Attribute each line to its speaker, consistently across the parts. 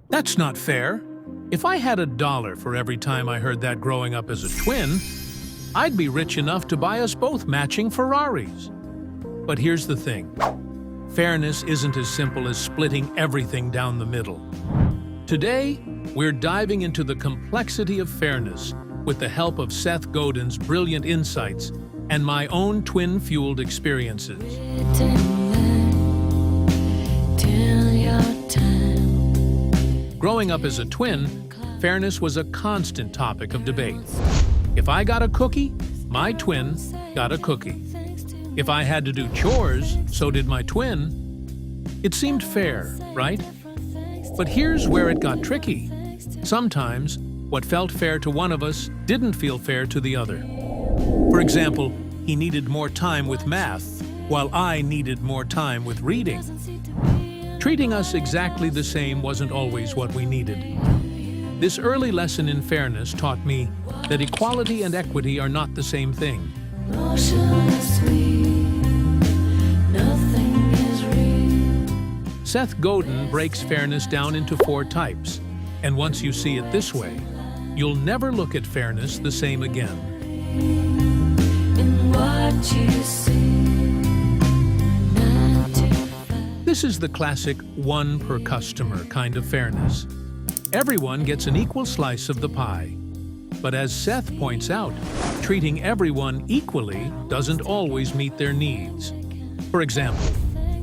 Speaker 1: That's not fair. If I had $1 for every time I heard that growing up as a twin, I'd be rich enough to buy us both matching Ferraris. But here's the thing. Fairness isn't as simple as splitting everything down the middle. Today, we're diving into the complexity of fairness with the help of Seth Godin's brilliant insights and my own twin-fueled experiences. Growing up as a twin, fairness was a constant topic of debate. If I got a cookie, my twin got a cookie. If I had to do chores, so did my twin. It seemed fair, right? But here's where it got tricky. Sometimes, what felt fair to one of us didn't feel fair to the other. For example, he needed more time with math, while I needed more time with reading. Treating us exactly the same wasn't always what we needed. This early lesson in fairness taught me that equality and equity are not the same thing. Seth Godin breaks fairness down into 4 types, and once you see it this way, you'll never look at fairness the same again. This is the classic one per customer kind of fairness. Everyone gets an equal slice of the pie. But as Seth points out, treating everyone equally doesn't always meet their needs. For example,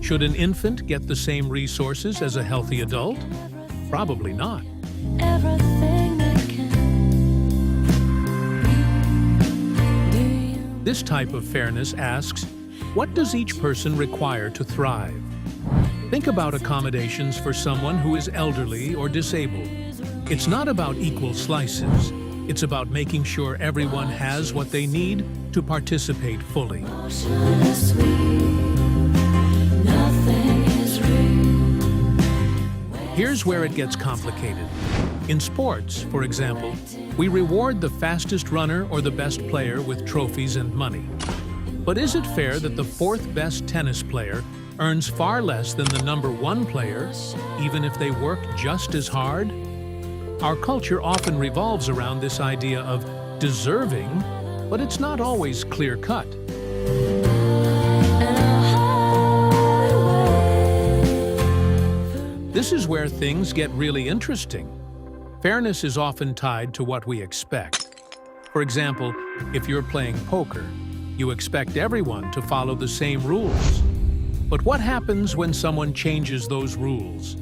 Speaker 1: should an infant get the same resources as a healthy adult? Probably not. This type of fairness asks, what does each person require to thrive? Think about accommodations for someone who is elderly or disabled. It's not about equal slices. It's about making sure everyone has what they need to participate fully. Here's where it gets complicated. In sports, for example, we reward the fastest runner or the best player with trophies and money. But is it fair that the 4th best tennis player earns far less than the number 1 player, even if they work just as hard? Our culture often revolves around this idea of deserving, but it's not always clear-cut. This is where things get really interesting. Fairness is often tied to what we expect. For example, if you're playing poker, you expect everyone to follow the same rules. But what happens when someone changes those rules?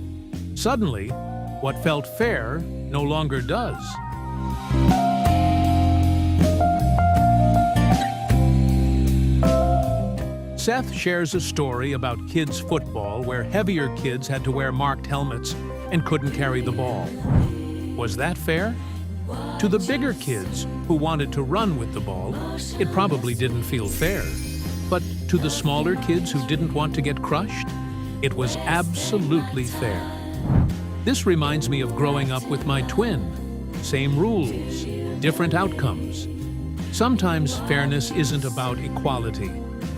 Speaker 1: Suddenly, what felt fair no longer does. Seth shares a story about kids' football where heavier kids had to wear marked helmets and couldn't carry the ball. Was that fair? To the bigger kids who wanted to run with the ball, it probably didn't feel fair. But to the smaller kids who didn't want to get crushed, it was absolutely fair. This reminds me of growing up with my twin. Same rules, different outcomes. Sometimes fairness isn't about equality.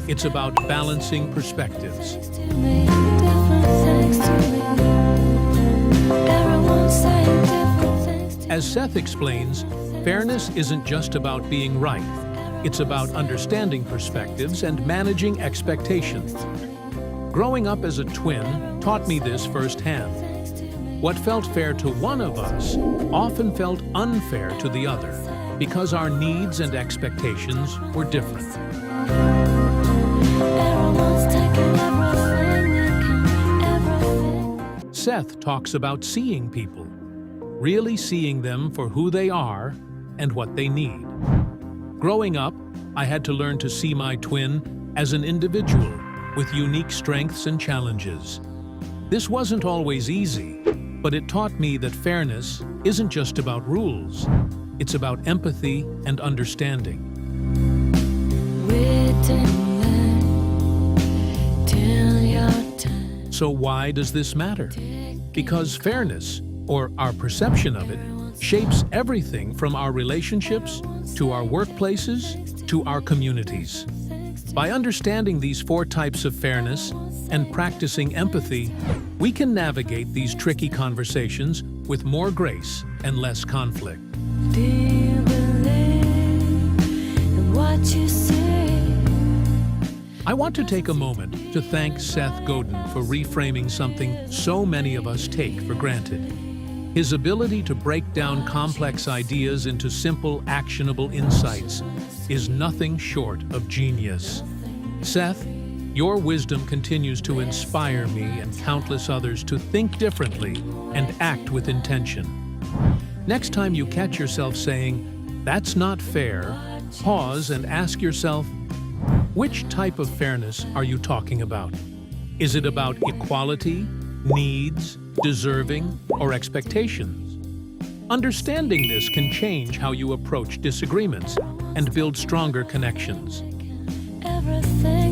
Speaker 1: It's about balancing perspectives. As Seth explains, fairness isn't just about being right. It's about understanding perspectives and managing expectations. Growing up as a twin taught me this firsthand. What felt fair to one of us often felt unfair to the other because our needs and expectations were different. Seth talks about seeing people, really seeing them for who they are and what they need. Growing up, I had to learn to see my twin as an individual with unique strengths and challenges. This wasn't always easy, but it taught me that fairness isn't just about rules. It's about empathy and understanding. So why does this matter? Because fairness, or our perception of it, shapes everything from our relationships to our workplaces to our communities. By understanding these 4 types of fairness and practicing empathy, we can navigate these tricky conversations with more grace and less conflict.
Speaker 2: Do you believe in what you say?
Speaker 1: I want to take a moment to thank Seth Godin for reframing something so many of us take for granted. His ability to break down complex ideas into simple, actionable insights is nothing short of genius. Seth, your wisdom continues to inspire me and countless others to think differently and act with intention. Next time you catch yourself saying, "That's not fair," pause and ask yourself, which type of fairness are you talking about? Is it about equality, needs, deserving, or expectations? Understanding this can change how you approach disagreements and build stronger connections.
Speaker 2: Everything